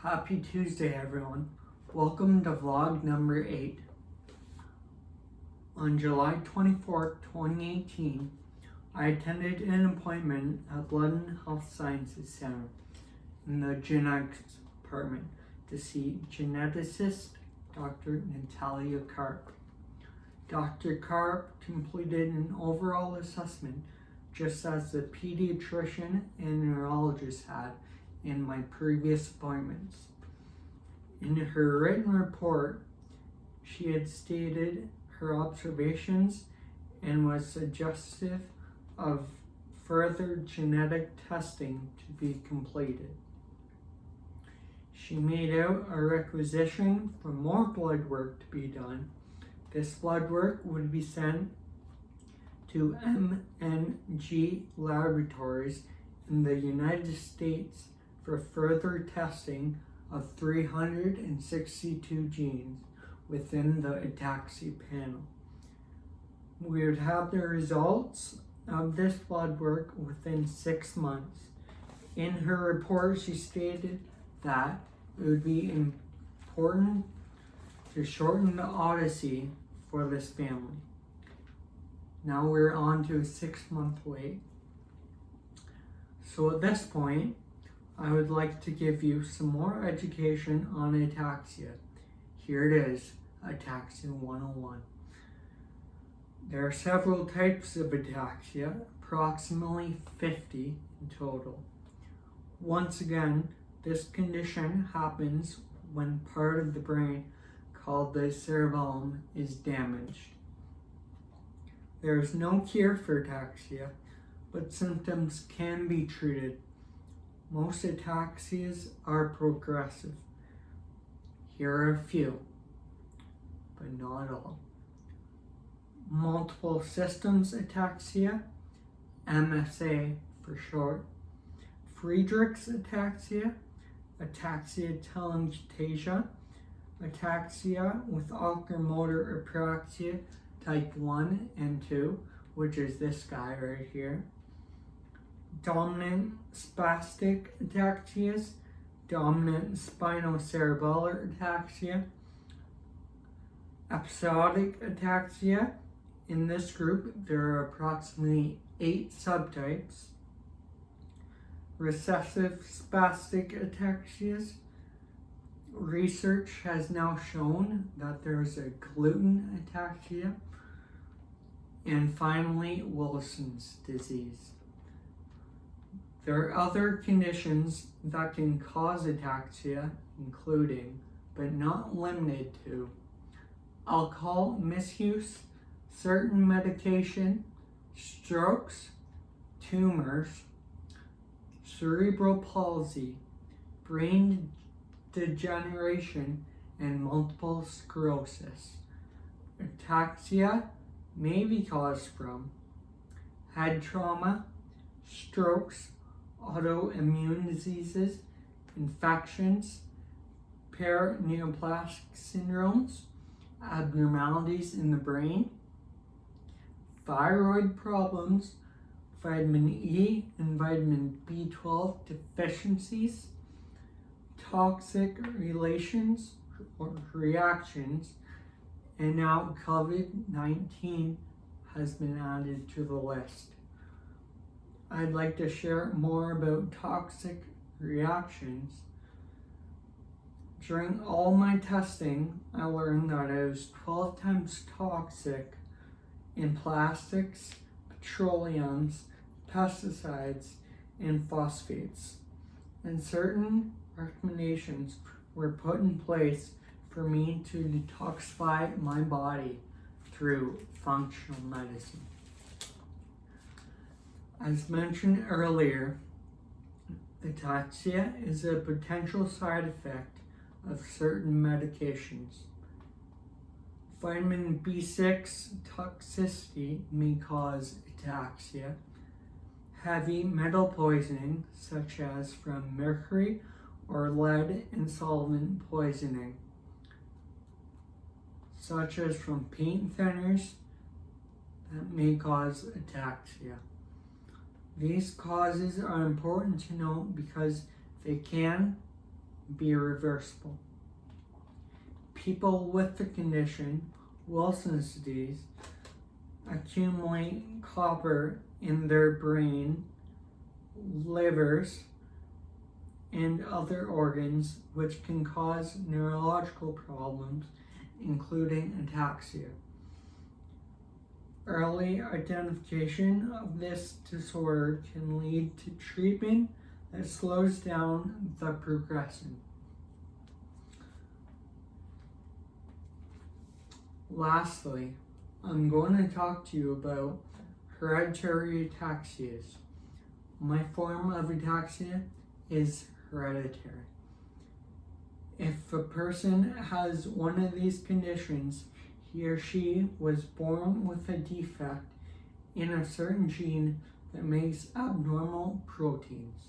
Happy Tuesday, everyone. Welcome to vlog number 8. On July 24, 2018, I attended an appointment at London Health Sciences Center in the genetics department to see geneticist Dr. Natalia Karp. Dr. Karp completed an overall assessment just as the pediatrician and neurologist had in my previous appointments. In her written report, she had stated her observations and was suggestive of further genetic testing to be completed. She made out a requisition for more blood work to be done. This blood work would be sent to MNG laboratories in the United States for further testing of 362 genes within the Ataxia panel. We would have the results of this blood work within 6 months. In her report, she stated that it would be important to shorten the odyssey for this family. Now we're on to a 6-month wait. So at this point, I would like to give you some more education on ataxia. Here it is, Ataxia 101. There are several types of ataxia, approximately 50 in total. Once again, this condition happens when part of the brain called the cerebellum is damaged. There is no cure for ataxia, but symptoms can be treated. Most ataxias are progressive. Here are a few, but not all. Multiple systems ataxia, MSA for short. Friedreich's ataxia, ataxia telangiectasia, ataxia with oculomotor apraxia type 1 and 2, which is this guy right here. Dominant spastic ataxias, dominant spinocerebellar ataxia, episodic ataxia. In this group, there are approximately 8 subtypes. Recessive spastic ataxias. Research has now shown that there is a gluten ataxia. And finally, Wilson's disease. There are other conditions that can cause ataxia, including, but not limited to, alcohol misuse, certain medication, strokes, tumors, cerebral palsy, brain degeneration, and multiple sclerosis. Ataxia may be caused from head trauma, strokes, autoimmune diseases, infections, paraneoplastic syndromes, abnormalities in the brain, thyroid problems, vitamin E and vitamin B12 deficiencies, toxic relations or reactions, and now COVID-19 has been added to the list. I'd like to share more about toxic reactions. During all my testing, I learned that I was 12 times toxic in plastics, petroleums, pesticides, and phosphates. And certain recommendations were put in place for me to detoxify my body through functional medicine. As mentioned earlier, ataxia is a potential side effect of certain medications. Vitamin B6 toxicity may cause ataxia. Heavy metal poisoning, such as from mercury or lead and solvent poisoning, such as from paint thinners, that may cause ataxia. These causes are important to note because they can be reversible. People with the condition, Wilson's disease, accumulate copper in their brain, livers, and other organs, which can cause neurological problems, including ataxia. Early identification of this disorder can lead to treatment that slows down the progression. Lastly, I'm going to talk to you about hereditary ataxias. My form of ataxia is hereditary. If a person has one of these conditions, he or she was born with a defect in a certain gene that makes abnormal proteins.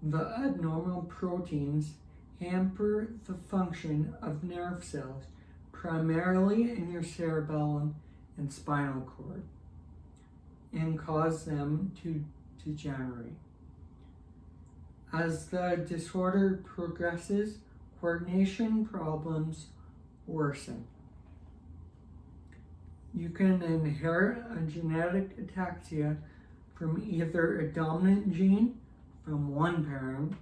The abnormal proteins hamper the function of nerve cells, primarily in your cerebellum and spinal cord, and cause them to degenerate. As the disorder progresses, coordination problems worsen. You can inherit a genetic ataxia from either a dominant gene from one parent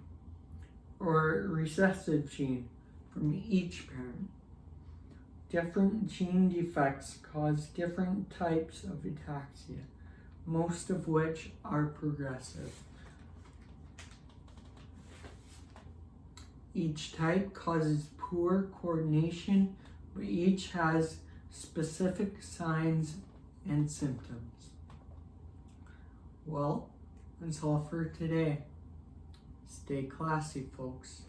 or a recessive gene from each parent. Different gene defects cause different types of ataxia, most of which are progressive. Each type causes poor coordination, but each has specific signs and symptoms. Well, that's all for today. Stay classy, folks.